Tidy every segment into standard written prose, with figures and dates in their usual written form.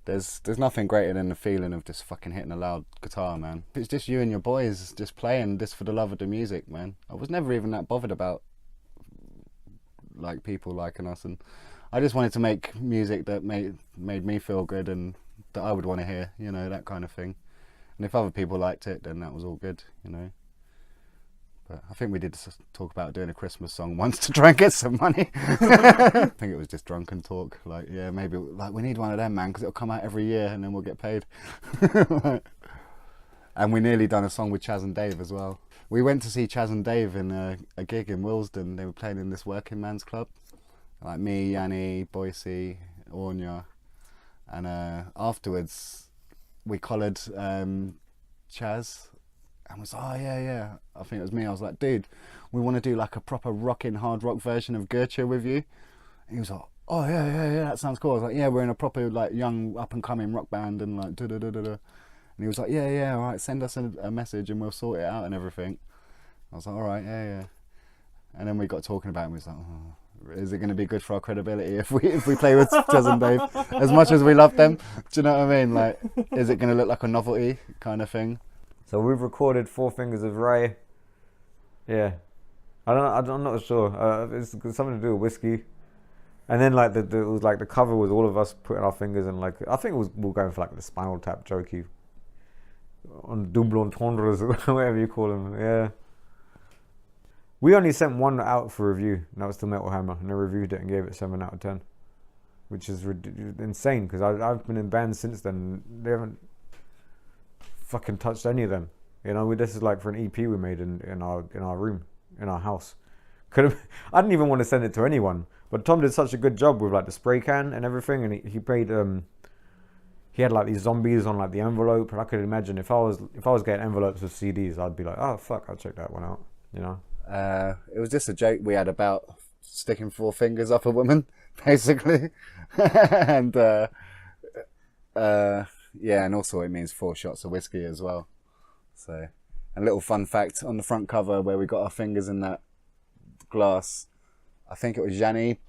There's nothing greater than the feeling of just fucking hitting a loud guitar, man. It's just you and your boys just playing just for the love of the music, man. I was never even that bothered about like people liking us, and I just wanted to make music that made me feel good and that I would want to hear, you know, that kind of thing. And if other people liked it, then that was all good, you know. But I think we did talk about doing a Christmas song once to try and get some money. I think it was just drunken talk. Like, yeah, maybe like we need one of them, man, because it'll come out every year and then we'll get paid. And we nearly done a song with Chaz and Dave as well. We went to see Chaz and Dave in a gig in Willesden. They were playing in this working man's club. Like me, Yanni, Boise, Ornia. And afterwards, we collared Chaz. And was oh yeah, I think it was me. I was like, dude, we want to do like a proper rocking hard rock version of Goethe with you. And he was like, oh yeah, that sounds cool. I was like, yeah, we're in a proper like young up and coming rock band and like da da da da da. And he was like, yeah, all right, send us a message and we'll sort it out and everything. I was like, all right, yeah. And then we got talking about it and we was like, oh, is it going to be good for our credibility if we play with Chaz and Dave? As much as we love them, do you know what I mean? Like, is it going to look like a novelty kind of thing? So we've recorded Four Fingers of Ray. Yeah. I'm not sure. It's something to do with whiskey. And then like it was like the cover was all of us putting our fingers in like, I think we were going for like the Spinal Tap jokey. On double entendres or whatever you call them. Yeah. We only sent one out for review, and that was to Metal Hammer, and they reviewed it and gave it 7 out of 10. Which is insane, because I've been in bands since then, they haven't fucking touched any of them. You know, this is like for an EP we made in our room, in our house. I didn't even want to send it to anyone, but Tom did such a good job with like the spray can and everything, and he played he had like these zombies on like the envelope, and I could imagine if I was getting envelopes with CDs, I'd be like, oh fuck, I'll check that one out, you know. It was just a joke we had about sticking 4 fingers up a woman, basically. And yeah, and also it means 4 shots of whiskey as well. So, a little fun fact on the front cover where we got our fingers in that glass, I think it was Yanni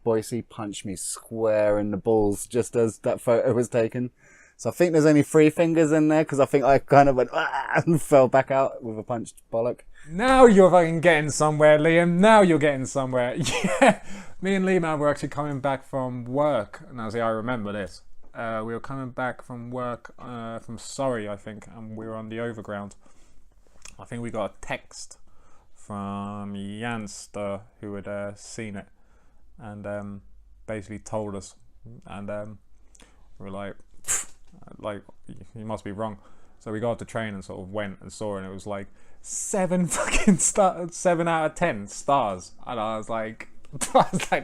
Boise punched me square in the balls just as that photo was taken. So I think there's only 3 fingers in there because I think I kind of went and fell back out with a punched bollock. Now you're fucking getting somewhere, Liam. Now you're getting somewhere. Yeah, me and Liam were actually coming back from work. Now, see, I remember this. We were coming back from work from Surrey, I think, and we were on the overground. I think we got a text from Janster who had seen it and basically told us, and we were like, you must be wrong. So we got off the train and sort of went and saw it, and it was like 7 fucking stars, 7 out of 10 stars, and I was like,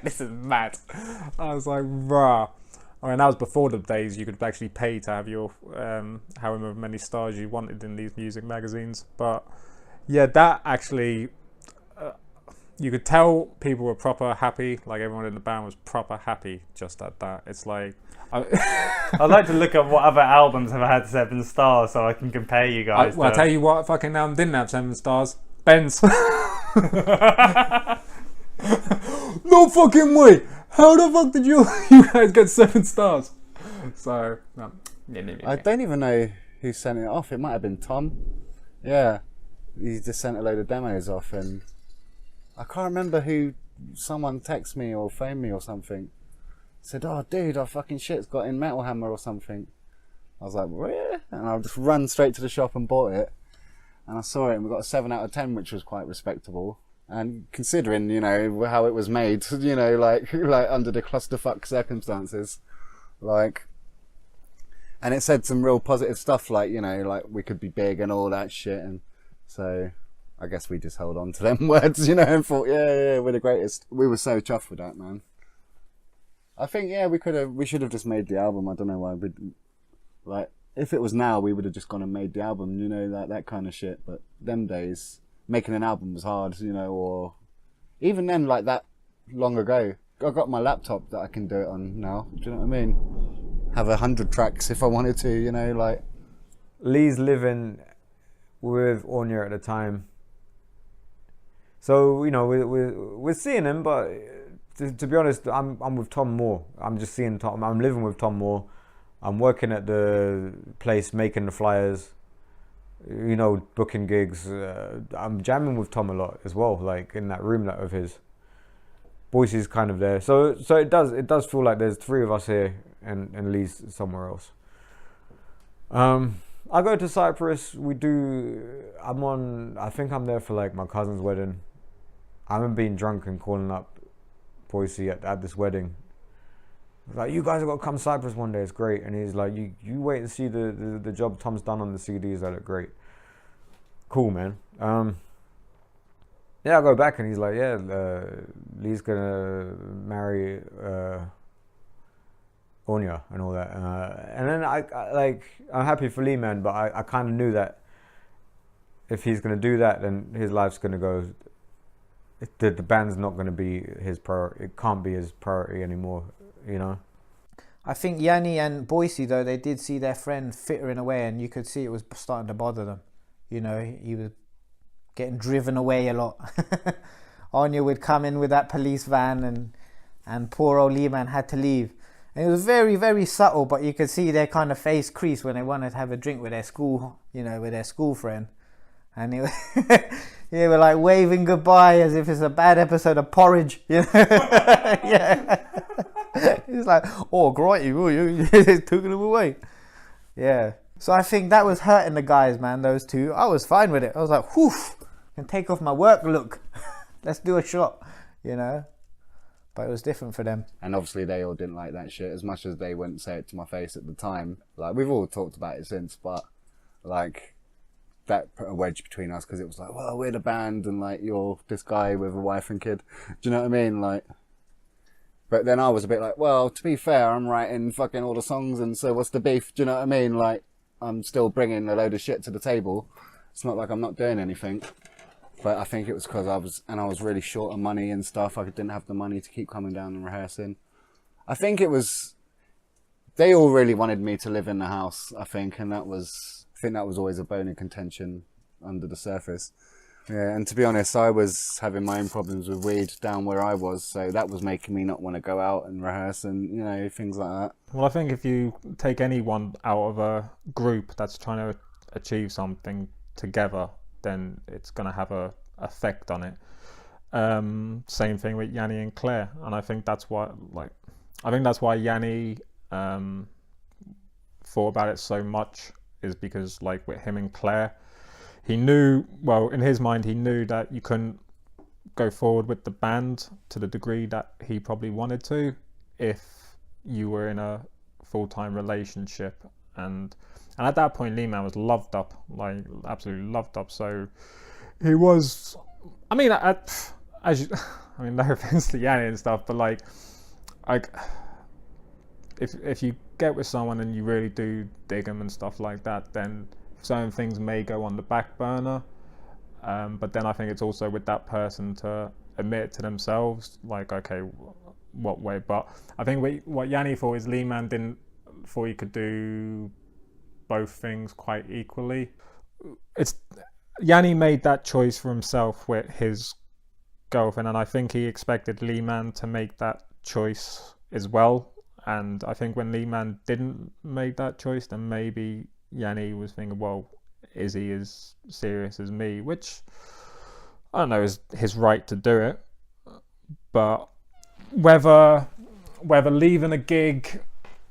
this is mad. I was like, rah. I mean, that was before the days you could actually pay to have your however many stars you wanted in these music magazines. But yeah, that actually, you could tell people were proper happy. Like everyone in the band was proper happy just at that. It's like, I'd like to look at what other albums have had 7 stars so I can compare you guys. I'll tell you what fucking album didn't have 7 stars. Ben's. No fucking way. How the fuck did you guys get 7 stars? So, no. I don't even know who sent it off. It might have been Tom. Yeah. He just sent a load of demos off, and I can't remember who. Someone texted me or phoned me or something. Said, oh dude, our fucking shit's got in Metal Hammer or something. I was like, where? And I just run straight to the shop and bought it. And I saw it and we got a 7 out of 10, which was quite respectable. And considering, you know, how it was made, you know, like under the clusterfuck circumstances, like, and it said some real positive stuff, like, you know, like we could be big and all that shit. And so I guess we just held on to them words, you know, and thought, yeah, we're the greatest. We were so chuffed with that, man. I think, yeah, we should have just made the album. I don't know why like, if it was now, we would have just gone and made the album, you know, that kind of shit. But them days, making an album was hard, you know, or even then, like that long ago, I got my laptop that I can do it on now. Do you know what I mean? Have 100 tracks if I wanted to, you know, like. Lee's living with Ornia at the time, so you know we're seeing him, but to be honest, I'm with Tom more. I'm just seeing Tom. I'm living with Tom more. I'm working at the place making the flyers, you know, booking gigs. I'm jamming with Tom a lot as well, like in that room of his. Boise's kind of there, so it does feel like there's 3 of us here and Lee's somewhere else. I go to Cyprus. I think I'm there for like my cousin's wedding. I remember being drunk and calling up Boise at this wedding. Like, you guys have got to come to Cyprus one day, it's great. And he's like, you wait and see the job Tom's done on the CDs, that look great. Cool, man. Yeah, I go back and he's like, yeah, Lee's gonna marry Onya and all that. And then I'm happy for Lee, man, but I kind of knew that if he's gonna do that, then his life's gonna go. The band's not gonna be his priority. It can't be his priority anymore, you know. I think Yanni and Boise, though, they did see their friend fittering away, and you could see it was starting to bother them. You know, he was getting driven away a lot. Anya would come in with that police van, and poor old Lehman had to leave. And it was very, very subtle, but you could see their kind of face crease when they wanted to have a drink with their school, you know, with their school friend. And they were like waving goodbye as if it's a bad episode of Porridge, you know. Yeah. He's like, oh, great, you took them away. Yeah. So I think that was hurting the guys, man, those 2. I was fine with it. I was like, whew, can take off my work look. Let's do a shot, you know. But it was different for them. And obviously they all didn't like that shit as much as they wouldn't say it to my face at the time. Like, we've all talked about it since, but like, that put a wedge between us because it was like, well, we're the band and like, you're this guy with a wife and kid. Do you know what I mean? Like, but then I was a bit like, well, to be fair, I'm writing fucking all the songs, and so what's the beef? Do you know what I mean? Like, I'm still bringing a load of shit to the table. It's not like I'm not doing anything. But I think it was because I was really short on money and stuff. I didn't have the money to keep coming down and rehearsing. I think it was, they all really wanted me to live in the house, I think that was always a bone of contention under the surface. Yeah, and to be honest, I was having my own problems with weed down where I was, so that was making me not want to go out and rehearse and, you know, things like that. Well, I think if you take anyone out of a group that's trying to achieve something together, then it's going to have a effect on it. Same thing with Yanni and Claire, and I think that's why Yanni thought about it so much, is because like with him and Claire, he knew, well, in his mind, he knew that you couldn't go forward with the band to the degree that he probably wanted to if you were in a full-time relationship. And at that point, Lehman was loved up, like absolutely loved up. So he was, I mean, no offense to Yanni and stuff, but like if you get with someone and you really do dig them and stuff like that, then certain things may go on the back burner. But then I think it's also with that person to admit it to themselves, like, okay, what way? But I think what Yanni thought is Lehman thought he could do both things quite equally. Yanni made that choice for himself with his girlfriend, and I think he expected Lehman to make that choice as well. And I think when Lehman didn't make that choice, then maybe Yanni was thinking, well, is he as serious as me? Which, I don't know, is his right to do it. But whether leaving a gig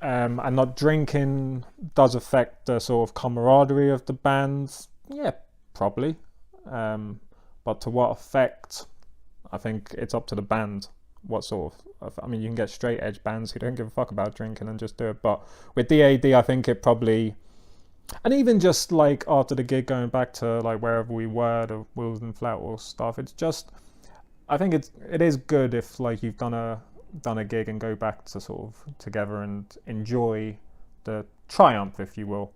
and not drinking does affect the sort of camaraderie of the band, yeah, probably. But to what effect, I think it's up to the band. What sort of, I mean, you can get straight edge bands who don't give a fuck about drinking and just do it. But with D.E.A.D, I think it probably, and even just like after the gig going back to like wherever we were, the Wheels and Flat or stuff, it's just, I think it is good if like you've done a gig and go back to sort of together and enjoy the triumph, if you will.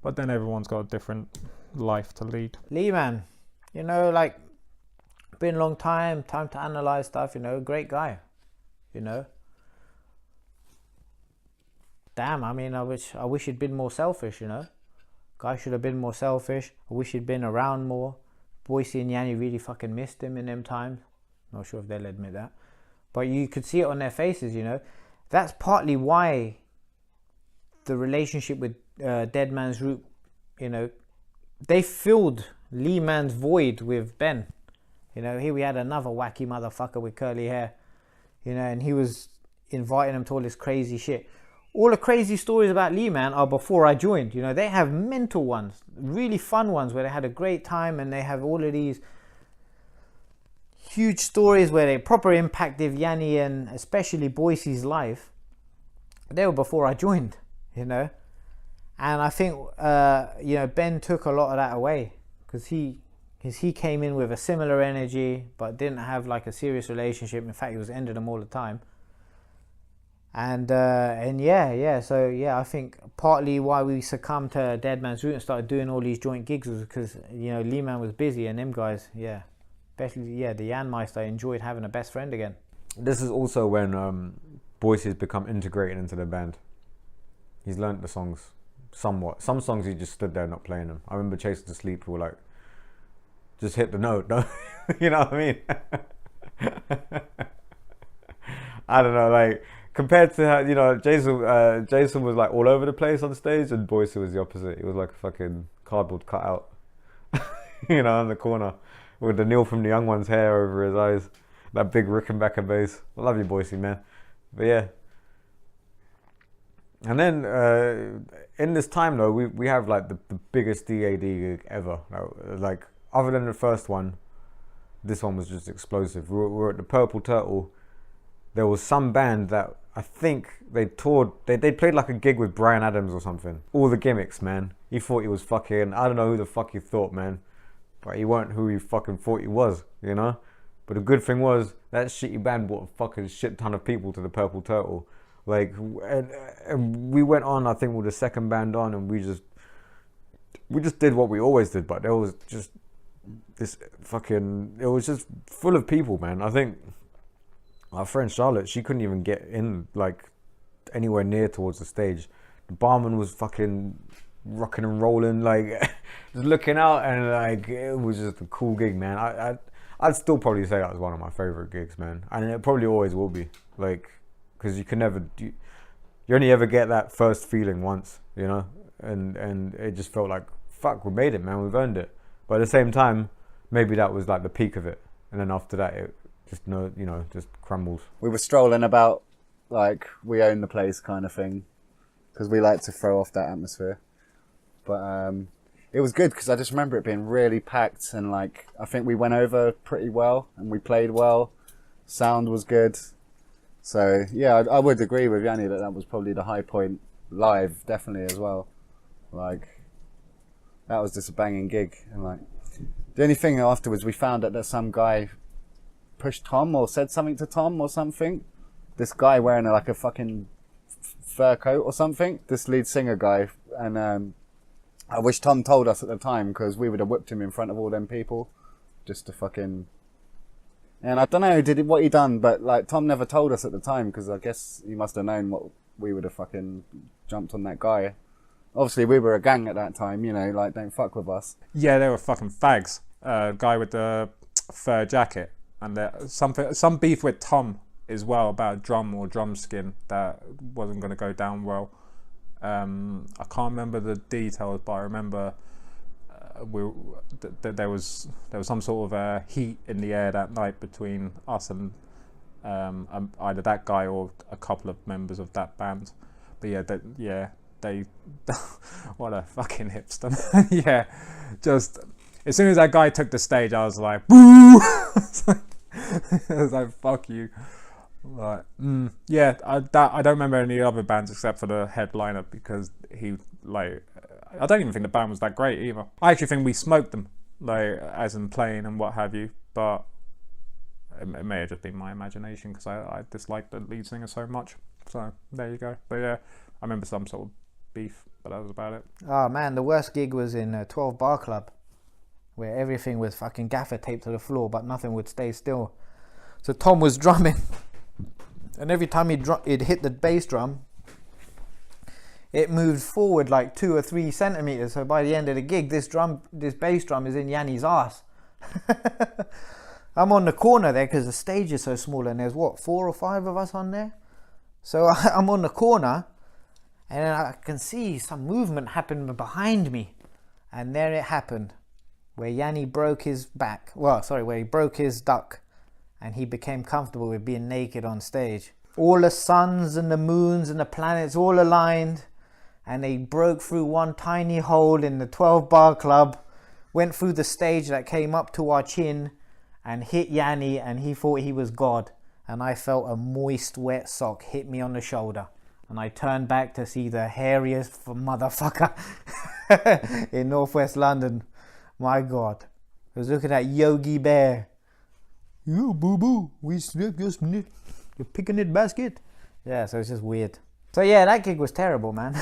But then everyone's got a different life to lead. Lee, man, you know, like, been a long time to analyze stuff, you know, great guy, you know. Damn, I mean, I wish he'd been more selfish, you know. Guy should have been more selfish. I wish he'd been around more. Boise and Yanni really fucking missed him in them times. Not sure if they'll admit that. But you could see it on their faces, you know. That's partly why the relationship with Dead Man's Root, you know, they filled Lee Man's void with Ben. You know, here we had another wacky motherfucker with curly hair, you know, and he was inviting him to all this crazy shit. All the crazy stories about Lee Man are before I joined. You know, they have mental ones, really fun ones where they had a great time, and they have all of these huge stories where they proper impacted Yanni and especially Boise's life. They were before I joined, you know. And I think, you know, Ben took a lot of that away because he came in with a similar energy but didn't have like a serious relationship. In fact, he was ending them all the time. And yeah, so yeah, I think partly why we succumbed to Dead Man's Root and started doing all these joint gigs was because, you know, Lee Man was busy, and them guys, yeah, especially, yeah, the Janmeister enjoyed having a best friend again. This is also when Boyce has become integrated into the band. He's learnt the songs somewhat. Some songs he just stood there not playing them. I remember Chasing to Sleep, we were like, just hit the note, no? You know what I mean? I don't know, like, compared to how, you know, Jason was like all over the place on stage, and Boyce was the opposite. He was like a fucking cardboard cutout, you know, in the corner with the Neil from the Young Ones hair over his eyes, that big Rickenbacker bass. I love you, Boyce, man. But yeah. And then in this time though, we have like the biggest D.E.A.D gig ever. Like, other than the first one, this one was just explosive. We were at the Purple Turtle. There was some band that I think they toured, they played like a gig with Bryan Adams or something. All the gimmicks, man. He thought he was fucking, I don't know who the fuck he thought, man. But he weren't who he fucking thought he was, you know? But the good thing was, that shitty band brought a fucking shit ton of people to the Purple Turtle. Like, and we went on, I think, with the second band on, and we just did what we always did, but there was just this fucking, it was just full of people, man. I think our friend Charlotte, she couldn't even get in, like, anywhere near towards the stage. The barman was fucking rocking and rolling, like, just looking out, and like, it was just a cool gig, man. I'd still probably say that was one of my favorite gigs, man, and it probably always will be, like, because you can never, you only ever get that first feeling once, you know, and it just felt like, fuck, we made it, man, we've earned it. But at the same time, maybe that was like the peak of it, and then after that, it just, you know, just crumbled. We were strolling about like we own the place kind of thing, because we like to throw off that atmosphere. But it was good because I just remember it being really packed, and like I think we went over pretty well and we played well. Sound was good. So yeah, I would agree with Yanni that was probably the high point live, definitely as well. Like, that was just a banging gig. And like, the only thing afterwards, we found out that some guy pushed Tom or said something to Tom or something. This guy wearing like a fucking fur coat or something. This lead singer guy, and I wish Tom told us at the time, because we would have whipped him in front of all them people, just to fucking. And I don't know what he done, but like Tom never told us at the time, because I guess he must have known what we would have fucking jumped on that guy. Obviously, we were a gang at that time, you know, like, don't fuck with us. Yeah, they were fucking fags. Guy with the fur jacket, and some beef with Tom as well about drum or drum skin that wasn't going to go down well. I can't remember the details, but I remember there was some sort of heat in the air that night between us and either that guy or a couple of members of that band. But they what a fucking hipster. Yeah, just as soon as that guy took the stage, I was like, boo. I was like, fuck you. Like, yeah, I don't remember any other bands except for the headliner, because he, like, I don't even think the band was that great either. I actually think we smoked them, like, as in playing and what have you, but it may have just been my imagination, because I disliked the lead singer so much. So there you go. But yeah, I remember some sort of beef, but that was about it. Oh man, the worst gig was in a 12 Bar Club, where everything was fucking gaffer taped to the floor, but nothing would stay still. So Tom was drumming, and every time he'd hit the bass drum, it moved forward like 2 or 3 centimeters. So by the end of the gig, this bass drum is in Yanni's ass. I'm on the corner there because the stage is so small, and there's 4 or 5 of us on there. So I'm on the corner, And then I can see some movement happen behind me. And there it happened, where Yanni broke his back. Well, sorry, where he broke his duck. And he became comfortable with being naked on stage. All the suns and the moons and the planets all aligned. And they broke through one tiny hole in the 12-bar club. Went through the stage that came up to our chin. And hit Yanni, and he thought he was God. And I felt a moist, wet sock hit me on the shoulder. And I turned back to see the hairiest motherfucker in northwest London. My God. I was looking at Yogi Bear. You boo-boo, you're picnic basket. Yeah, so it's just weird. So yeah, that gig was terrible, man.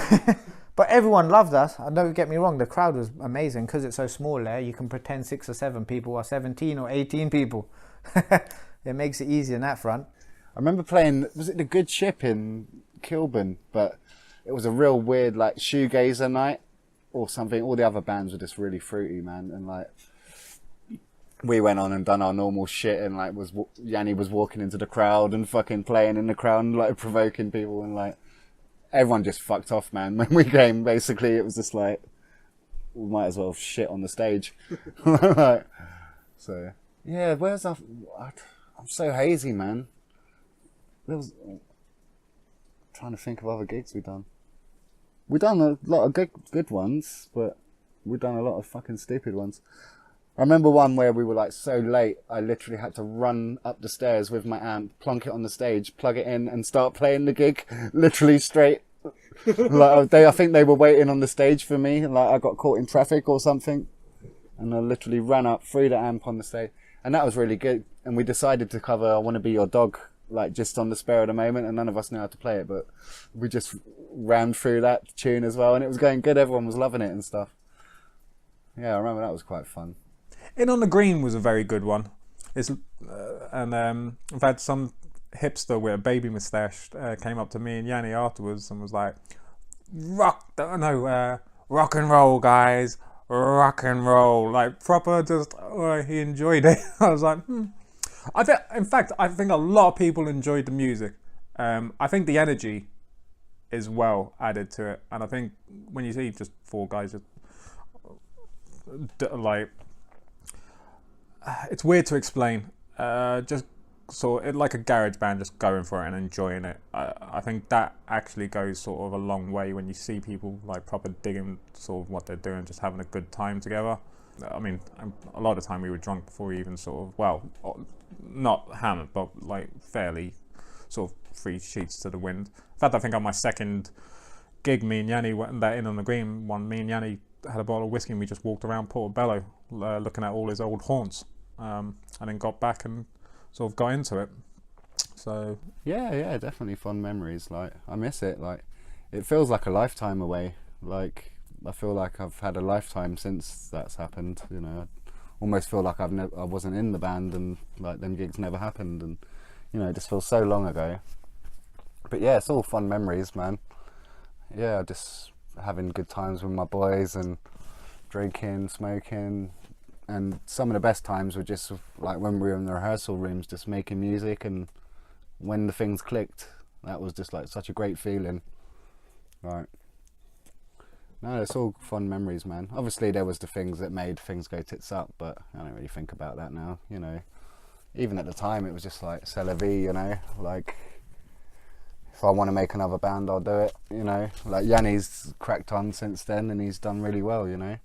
But everyone loved us. Don't get me wrong, the crowd was amazing because it's so small there. You can pretend 6 or 7 people or 17 or 18 people. It makes it easy on that front. I remember playing, was it the Good Ship in Kilburn? But it was a real weird, like, shoegazer night or something. All the other bands were just really fruity, man. And, like, we went on and done our normal shit, and, like, Yanni was walking into the crowd and fucking playing in the crowd and, like, provoking people, and, like, everyone just fucked off, man. When we came, basically, it was just like, we might as well shit on the stage. Like, so, yeah, where's our... I'm so hazy, man. There was... trying to think of other gigs we've done. We've done a lot of good ones, but we've done a lot of fucking stupid ones. I remember one where we were like so late, I literally had to run up the stairs with my amp, plonk it on the stage, plug it in and start playing the gig, literally straight. Like I think they were waiting on the stage for me, like I got caught in traffic or something, and I literally ran up, threw the amp on the stage, and that was really good. And we decided to cover I Want to Be Your Dog, like just on the spur of the moment, and none of us knew how to play it, but we just rammed through that tune as well, and it was going good, everyone was loving it and stuff. Yeah, I remember that was quite fun. In on the Green was a very good one. I've had some hipster with a baby moustache came up to me and Yanni afterwards and was like, rock and roll, guys, rock and roll, like proper. Just he enjoyed it. I was like, I think a lot of people enjoyed the music. I think the energy is well added to it, and I think when you see just 4 guys just like. It's weird to explain. Just sort of like a garage band, just going for it and enjoying it. I think that actually goes sort of a long way when you see people like proper digging sort of what they're doing, just having a good time together. I mean, a lot of the time we were drunk before we even sort of, well, not hammered, but like fairly sort of 3 sheets to the wind. In fact, I think on my second gig, me and Yanni went that In on the Green one. Me and Yanni had a bottle of whiskey and we just walked around Portobello looking at all his old haunts. And then got back and sort of got into it. So yeah, definitely fond memories. Like I miss it. Like it feels like a lifetime away. Like I feel like I've had a lifetime since that's happened. You know, I almost feel like I wasn't in the band and like them gigs never happened, and you know, it just feels so long ago. But yeah, it's all fun memories, man. Yeah, just having good times with my boys and drinking, smoking. And some of the best times were just like when we were in the rehearsal rooms just making music, and when the things clicked, that was just like such a great feeling. Right. No, it's all fun memories, man. Obviously there was the things that made things go tits up, but I don't really think about that now, you know. Even at the time it was just like c'est la vie, you know, like if I want to make another band I'll do it, you know. Like Yanni's cracked on since then and he's done really well, you know.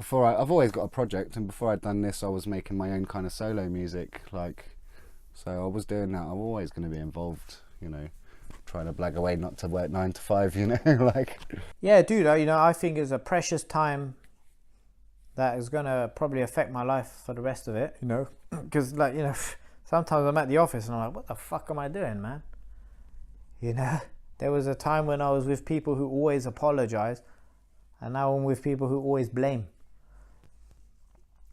I've always got a project, and before I'd done this I was making my own kind of solo music, like, so I was doing that. I'm always going to be involved, you know, trying to blag away not to work 9 to 5, you know. Like, yeah, dude, you know, I think it's a precious time that is going to probably affect my life for the rest of it, you know, because like, you know, sometimes I'm at the office and I'm like, what the fuck am I doing, man? You know, there was a time when I was with people who always apologize, and now I'm with people who always blame.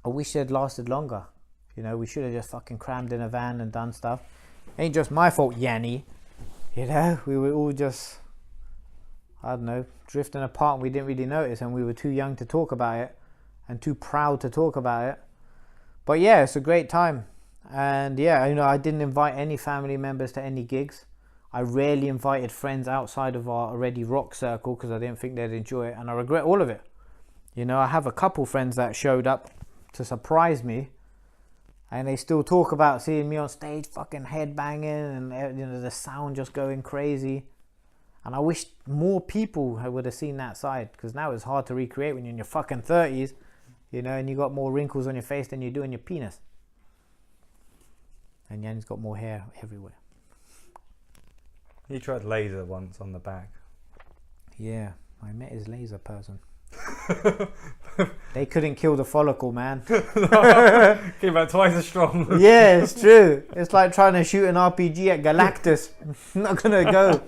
I wish it had lasted longer. You know, we should have just fucking crammed in a van and done stuff. Ain't just my fault, Yanni. You know, we were all just, I don't know, drifting apart and we didn't really notice, and we were too young to talk about it and too proud to talk about it. But yeah, it's a great time. And yeah, you know, I didn't invite any family members to any gigs. I rarely invited friends outside of our already rock circle because I didn't think they'd enjoy it, and I regret all of it. You know, I have a couple friends that showed up to surprise me, and they still talk about seeing me on stage fucking headbanging and, you know, the sound just going crazy. And I wish more people would have seen that side, because now it's hard to recreate when you're in your fucking 30s, you know, and you got more wrinkles on your face than you do in your penis. And Yanni's got more hair everywhere. He tried laser once on the back. Yeah, I met his laser person. They couldn't kill the follicle, man. Came out twice as strong. Yeah, it's true. It's like trying to shoot an RPG at Galactus. Not gonna go.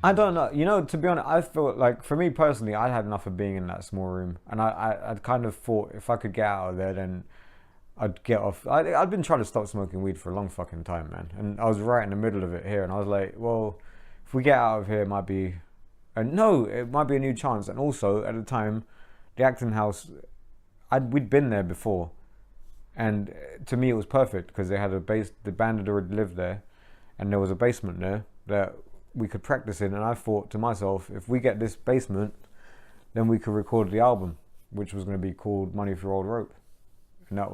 I don't know. You know, to be honest, I feel like for me personally, I had enough of being in that small room, and I'd kind of thought if I could get out of there, then I'd get off. I'd been trying to stop smoking weed for a long fucking time, man, and I was right in the middle of it here, and I was like, well, if we get out of here, it might be, and no, it might be a new chance. And also at the time, the Acton House, we'd been there before, and to me it was perfect because they had a base. The band had already lived there, and there was a basement there that we could practice in. And I thought to myself, if we get this basement, then we could record the album, which was going to be called Money for Old Rope. And that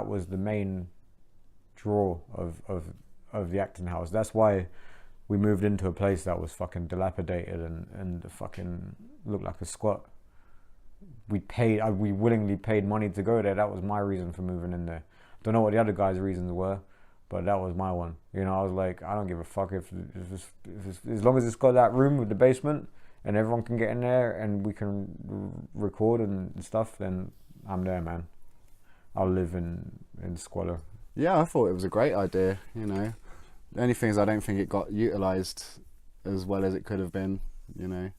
was the main draw of the Acton House. That's why we moved into a place that was fucking dilapidated and fucking looked like a squat. We willingly paid money to go there. That was my reason for moving in there. Don't know what the other guys' reasons were, but that was my one. You know, I was like, I don't give a fuck if as long as it's got that room with the basement and everyone can get in there and we can record and stuff, then I'm there, man. I'll live in squalor. Yeah, I thought it was a great idea, you know. The only thing is I don't think it got utilised as well as it could have been, you know.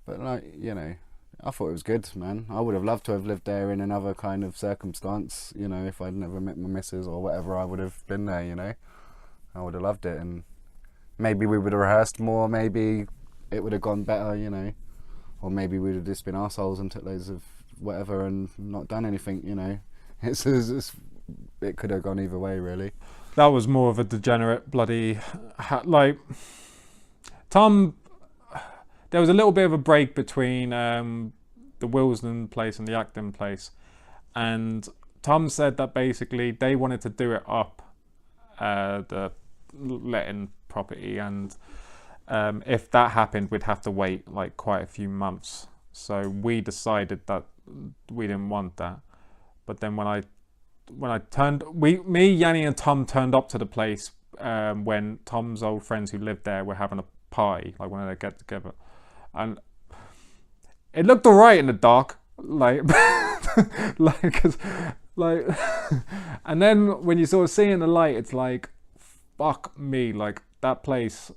But, like, you know, I thought it was good, man. I would have loved to have lived there in another kind of circumstance, you know, if I'd never met my missus or whatever, I would have been there, you know. I would have loved it, and maybe we would have rehearsed more, maybe it would have gone better, you know. Or maybe we would have just been arseholes and took loads of whatever and not done anything, you know. It could have gone either way, really. That was more of a degenerate bloody... like, Tom... There was a little bit of a break between the Willesden place and the Acton place. And Tom said that basically they wanted to do it up, the letting property. And if that happened, we'd have to wait like quite a few months. So we decided that we didn't want that. But then when I turned, me, Yanni and Tom turned up to the place when Tom's old friends who lived there were having a party, like when they get together. And it looked alright in the dark, like, and then when you sort of see in the light, it's like, fuck me, like that place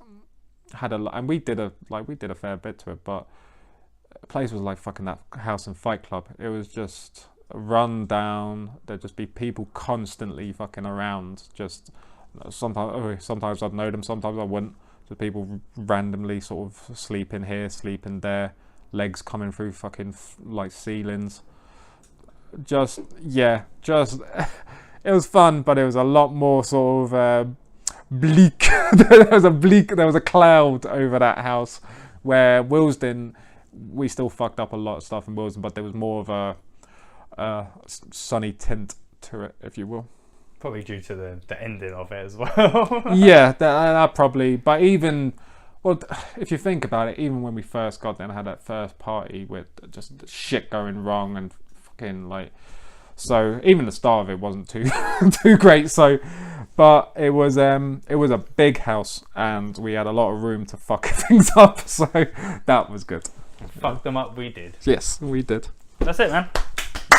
had and we did a fair bit to it, but the place was like fucking that House and Fight Club. It was just run down. There'd just be people constantly fucking around. Just sometimes I'd know them, sometimes I wouldn't. Just people randomly sort of sleeping here, sleeping there, legs coming through fucking like ceilings. Just it was fun, but it was a lot more sort of bleak. There was a cloud over that house. Where Willesden, we still fucked up a lot of stuff in Willesden, but there was more of a sunny tint to it, if you will. Probably due to the ending of it as well. Yeah, that probably. But even, well, if you think about it, even when we first got there and had that first party with just shit going wrong and fucking like, so even the start of it wasn't too too great. So, but it was a big house and we had a lot of room to fuck things up. So that was good. Fuck them up, we did. Yes, we did. That's it, man.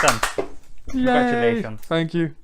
Done. Yay. Congratulations. Thank you.